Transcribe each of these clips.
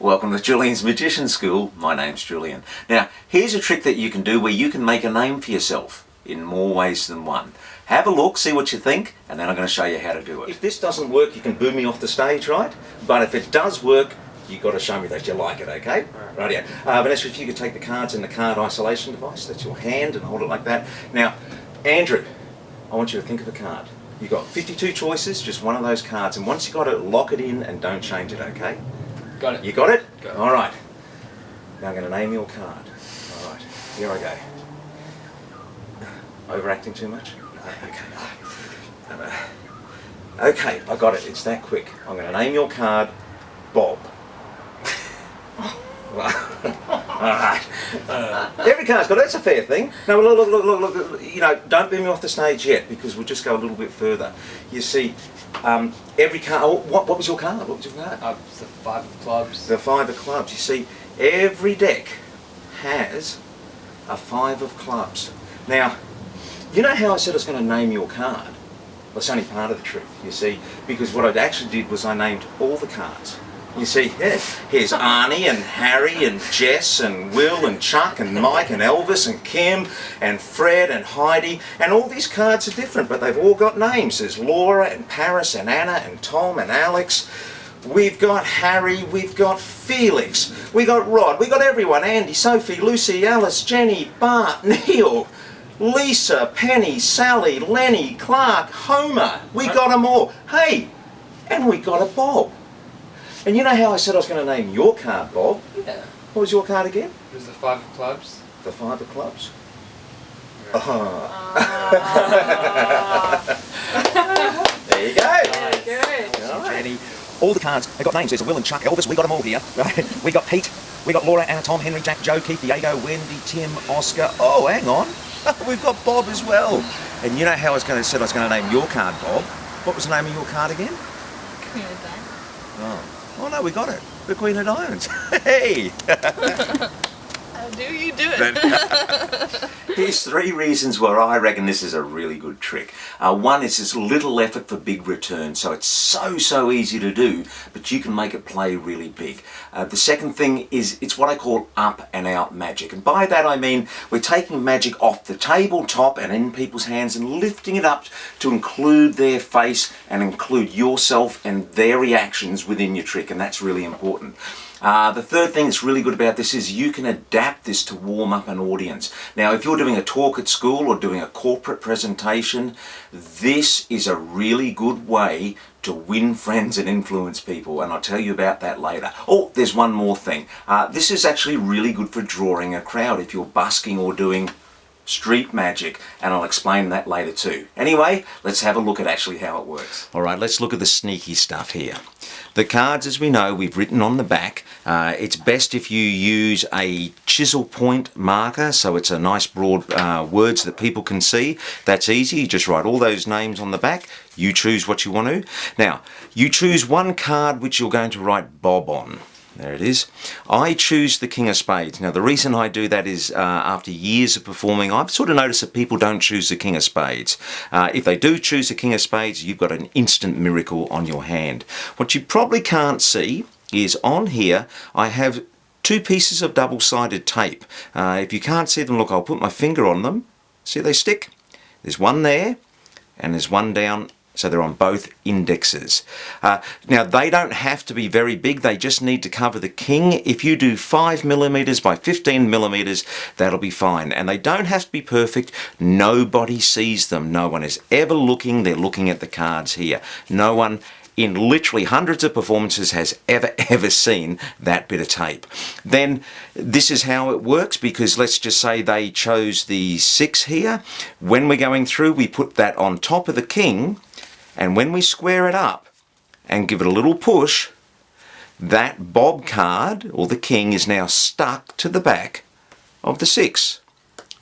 Welcome to Julian's Magician School. My name's Julian. Now, here's a trick that you can do where you can make a name for yourself in more ways than one. Have a look, see what you think, and then I'm going to show you how to do it. If this doesn't work, you can boo me off the stage, right? But if it does work, you've got to show me that you like it, okay? Rightio. Vanessa, if you could take the cards in the card isolation device, that's your hand, and hold it like that. Now, Andrew, I want you to think of a card. You've got 52 choices, just one of those cards, and once you've got it, lock it in and don't change it, okay? Got it. You got it? Got it. All right. Now I'm going to name your card. All right, here I go. Overacting too much? No, okay. Okay, I got it. It's that quick. I'm going to name your card Bob. Alright. Every card's got it. That's a fair thing. No, look. You know, don't beam me off the stage yet because we'll just go a little bit further. You see, every card. Oh, what was your card? What was your card? It's the 5 of clubs. The 5 of clubs. You see, every deck has a 5 of clubs. Now, you know how I said I was going to name your card? Well, it's only part of the truth, you see, because what I actually did was I named all the cards. You see, here's Arnie and Harry and Jess and Will and Chuck and Mike and Elvis and Kim and Fred and Heidi, and all these cards are different, but they've all got names. There's Laura and Paris and Anna and Tom and Alex. We've got Harry, we've got Felix, we got Rod, we got everyone, Andy, Sophie, Lucy, Alice, Jenny, Bart, Neil, Lisa, Penny, Sally, Lenny, Clark, Homer. We got them all. Hey, and we got a Bob. And you know how I said I was going to name your card Bob? Yeah. What was your card again? It was the 5 of clubs. The 5 of clubs? Yeah. There you go. Very good. All right. Jenny. All the cards, they've got names. There's Will and Chuck, Elvis, we got them all here. We got Pete, we got Laura, Anna, Tom, Henry, Jack, Joe, Keith, Diego, Wendy, Tim, Oscar. Oh, hang on. We've got Bob as well. And you know how I said I was going to name your card Bob? What was the name of your card again? Queen of Diamonds. Oh no, we got it. The Queen of Diamonds. Hey! How do you do it? Here's 3 reasons where I reckon this is a really good trick. One is it's little effort for big return, so it's so easy to do, but you can make it play really big. The second thing is it's what I call up and out magic, and by that I mean we're taking magic off the tabletop and in people's hands and lifting it up to include their face and include yourself and their reactions within your trick, and that's really important. The third thing that's really good about this is you can adapt this to warm up an audience. Now, if you're doing a talk at school or doing a corporate presentation, this is a really good way to win friends and influence people, and I'll tell you about that later. Oh, there's one more thing. This is actually really good for drawing a crowd if you're busking or doing street magic, and I'll explain that later too. Anyway, let's have a look at actually how it works. Alright, let's look at the sneaky stuff here. The cards, as we know, we've written on the back. It's best if you use a chisel point marker, so it's a nice broad words that people can see. That's easy, you just write all those names on the back. You choose what you want to. Now, you choose one card which you're going to write Bob on. There it is. I choose the King of Spades. Now, the reason I do that is after years of performing, I've sort of noticed that people don't choose the King of Spades. If they do choose the King of Spades, you've got an instant miracle on your hand. What you probably can't see is on here, I have 2 pieces of double-sided tape. If you can't see them, look, I'll put my finger on them. See they stick? There's one there, and there's one down. So they're on both indexes. Now they don't have to be very big, they just need to cover the king. If you do 5mm by 15mm, that'll be fine. And they don't have to be perfect, nobody sees them. No one is ever looking, they're looking at the cards here. No one in literally hundreds of performances has ever seen that bit of tape. Then this is how it works, because let's just say they chose the 6 here. When we're going through, we put that on top of the king, and when we square it up and give it a little push, that Bob card, or the king, is now stuck to the back of the 6.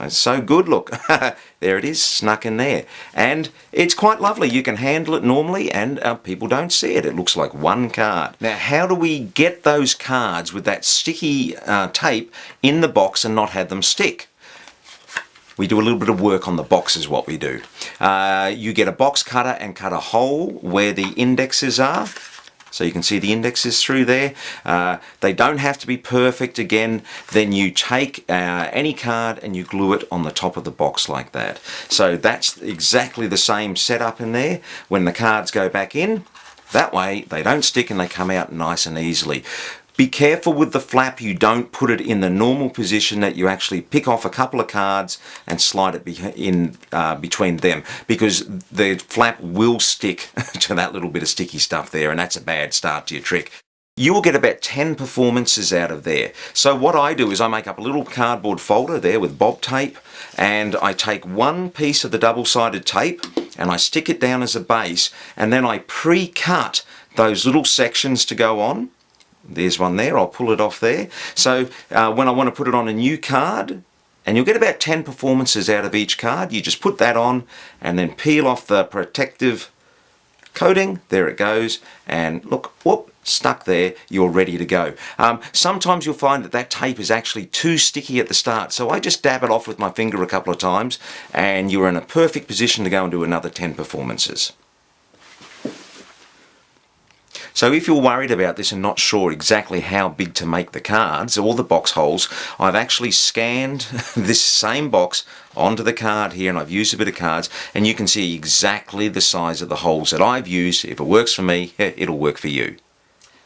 It's so good, look. There it is, snuck in there. And it's quite lovely. You can handle it normally and people don't see it. It looks like one card. Now, how do we get those cards with that sticky tape in the box and not have them stick? We do a little bit of work on the box is what we do. You get a box cutter and cut a hole where the indexes are. So you can see the indexes through there. They don't have to be perfect. Again, then you take any card and you glue it on the top of the box like that. So that's exactly the same setup in there. When the cards go back in, that way they don't stick and they come out nice and easily. Be careful with the flap, you don't put it in the normal position, that you actually pick off a couple of cards and slide it in between them, because the flap will stick to that little bit of sticky stuff there, and that's a bad start to your trick. You will get about 10 performances out of there. So what I do is I make up a little cardboard folder there with bob tape, and I take one piece of the double-sided tape and I stick it down as a base, and then I pre-cut those little sections to go on. There's one there, I'll pull it off there. So when I want to put it on a new card, and you'll get about 10 performances out of each card, you just put that on and then peel off the protective coating. There it goes, and look, whoop, stuck there, you're ready to go. Sometimes you'll find that that tape is actually too sticky at the start, so I just dab it off with my finger a couple of times and you're in a perfect position to go and do another 10 performances. So if you're worried about this and not sure exactly how big to make the cards or the box holes, I've actually scanned this same box onto the card here, and I've used a bit of cards, and you can see exactly the size of the holes that I've used. If it works for me, it'll work for you.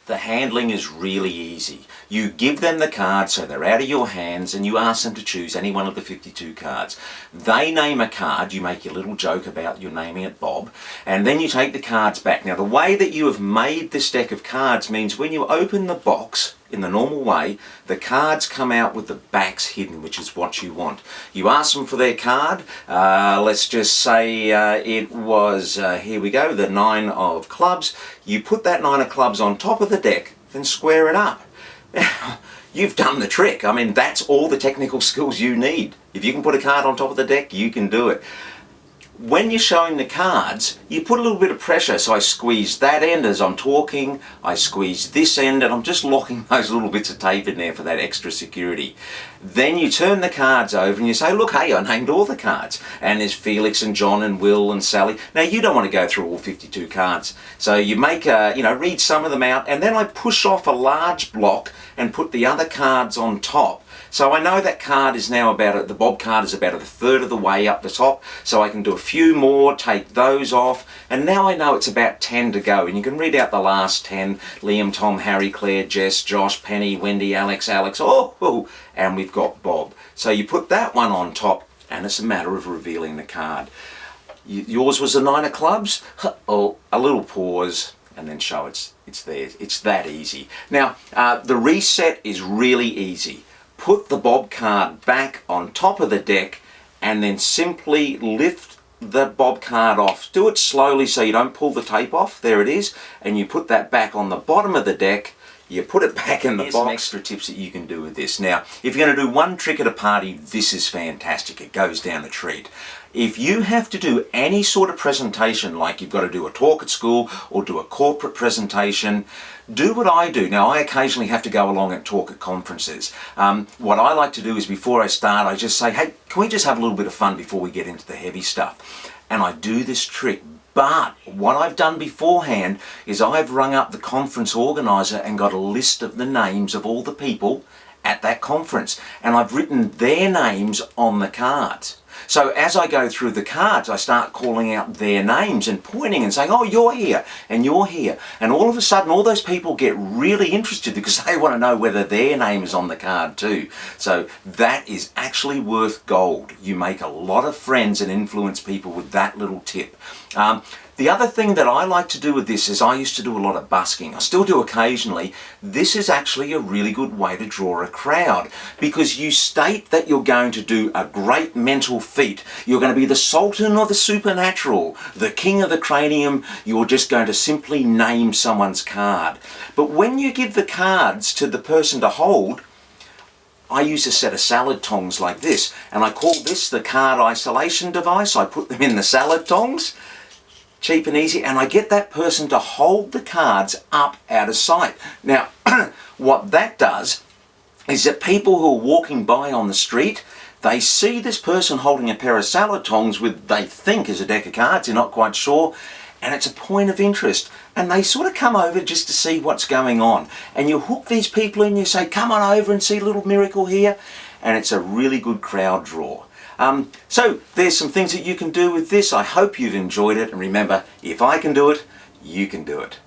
The handling is really easy. You give them the cards so they're out of your hands, and you ask them to choose any one of the 52 cards. They name a card, you make your little joke about you naming it Bob, and then you take the cards back. Now the way that you have made this deck of cards means when you open the box in the normal way, the cards come out with the backs hidden, which is what you want. You ask them for their card. Let's just say it was, here we go, the 9 of clubs. You put that 9 of clubs on top of the deck, then square it up. You've done the trick. I mean, that's all the technical skills you need. If you can put a card on top of the deck, you can do it. When you're showing the cards, you put a little bit of pressure. So I squeeze that end as I'm talking, I squeeze this end, and I'm just locking those little bits of tape in there for that extra security. Then you turn the cards over and you say, look, hey, I named all the cards. And there's Felix and John and Will and Sally. Now, you don't want to go through all 52 cards. So you make read some of them out, and then I push off a large block and put the other cards on top. So I know that card is now the Bob card is about a third of the way up the top, so I can do a few more, take those off, and now I know it's about 10 to go, and you can read out the last 10, Liam, Tom, Harry, Claire, Jess, Josh, Penny, Wendy, Alex, and we've got Bob. So you put that one on top, and it's a matter of revealing the card. Yours was the 9 of clubs? Oh, a little pause, and then show it's there. It's that easy. Now, the reset is really easy. Put the Bob card back on top of the deck and then simply lift the Bob card off. Do it slowly so you don't pull the tape off. There it is. And you put that back on the bottom of the deck. You put it back in the box. Some extra tips that you can do with this. Now, if you're going to do one trick at a party, this is fantastic. It goes down a treat. If you have to do any sort of presentation, like you've got to do a talk at school or do a corporate presentation, do what I do. Now, I occasionally have to go along and talk at conferences. What I like to do is before I start, I just say, hey, can we just have a little bit of fun before we get into the heavy stuff? And I do this trick. But what I've done beforehand is I've rung up the conference organizer and got a list of the names of all the people at that conference. And I've written their names on the cards. So as I go through the cards, I start calling out their names and pointing and saying, oh, you're here and you're here. And all of a sudden, all those people get really interested because they want to know whether their name is on the card too. So that is actually worth gold. You make a lot of friends and influence people with that little tip. The other thing that I like to do with this is I used to do a lot of busking. I still do occasionally. This is actually a really good way to draw a crowd because you state that you're going to do a great mental feat. You're going to be the Sultan of the Supernatural, the King of the Cranium. You're just going to simply name someone's card. But when you give the cards to the person to hold, I use a set of salad tongs like this, and I call this the card isolation device. I put them in the salad tongs. Cheap and easy, and I get that person to hold the cards up out of sight. Now, what that does is that people who are walking by on the street, they see this person holding a pair of salad tongs with, they think is a deck of cards, they're not quite sure, and it's a point of interest, and they sort of come over just to see what's going on, and you hook these people in, you say, come on over and see a little miracle here, and it's a really good crowd draw. So there's some things that you can do with this. I hope you've enjoyed it, and remember, if I can do it, you can do it.